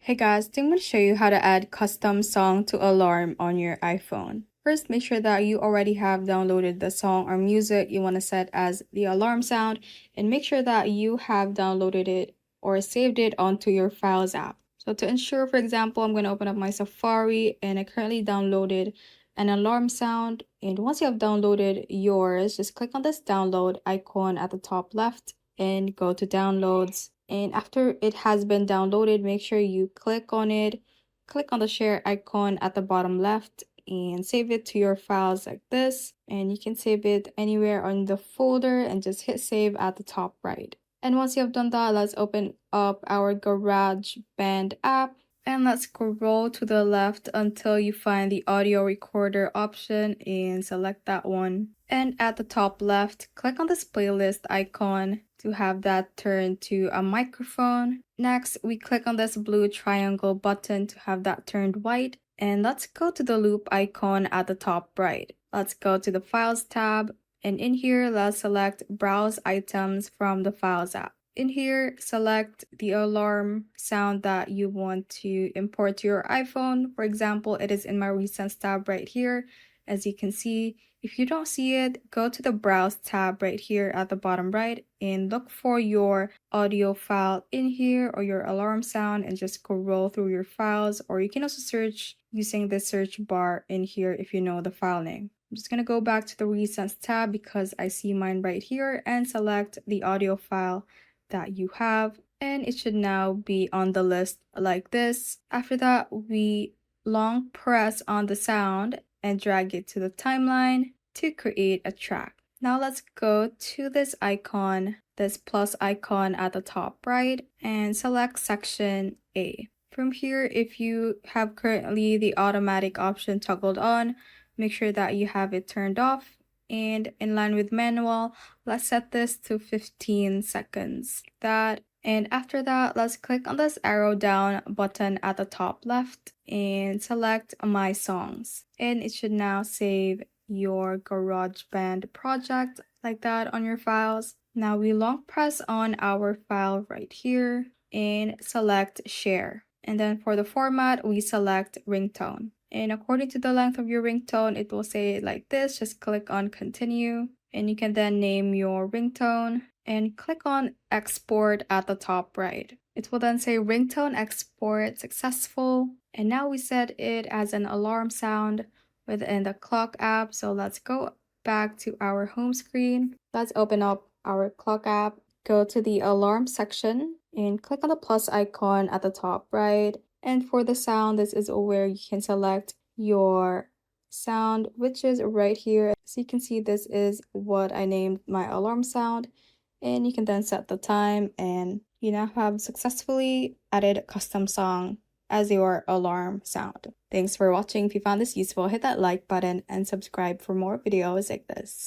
Hey guys, today I'm going to show you how to add custom song to alarm on your iPhone. First, make sure that you already have downloaded the song or music you want to set as the alarm sound, and make sure that you have downloaded it or saved it onto your Files app. So to ensure, for example, I'm going to open up my Safari and I currently downloaded an alarm sound. And once you have downloaded yours, just click on this download icon at the top left and go to downloads. And after it has been downloaded, make sure you click on it, click on the share icon at the bottom left and save it to your files like this. And you can save it anywhere on the folder and just hit save at the top right. And once you have done that, let's open up our GarageBand app and let's scroll to the left until you find the audio recorder option and select that one. And at the top left, click on this playlist icon to have that turned to a microphone. Next, we click on this blue triangle button to have that turned white. And let's go to the loop icon at the top right. Let's go to the Files tab. And in here, let's select Browse Items from the Files app. In here, select the alarm sound that you want to import to your iPhone. For example, it is in my Recents tab right here. As you can see, if you don't see it, go to the Browse tab right here at the bottom right and look for your audio file in here or your alarm sound and just scroll through your files. Or you can also search using the search bar in here if you know the file name. I'm just going to go back to the Recents tab because I see mine right here and select the audio file that you have, and it should now be on the list like this. After that, we long press on the sound and drag it to the timeline to create a track. Now let's go to this icon, this plus icon at the top right, and select section A. From here, if you have currently the automatic option toggled on, make sure that you have it turned off. And in line with manual, let's set this to 15 seconds. And after that, let's click on this arrow down button at the top left and select My Songs. And it should now save your GarageBand project like that on your files. Now we long press on our file right here and select Share. And then for the format, we select Ringtone. And according to the length of your ringtone, it will say it like this. Just click on continue and you can then name your ringtone and click on export at the top right. It will then say ringtone export successful. And now we set it as an alarm sound within the clock app. So let's go back to our home screen. Let's open up our clock app, go to the alarm section and click on the plus icon at the top right. And for the sound, this is where you can select your sound, which is right here. So you can see this is what I named my alarm sound. And you can then set the time and you now have successfully added a custom song as your alarm sound. Thanks for watching. If you found this useful, hit that like button and subscribe for more videos like this.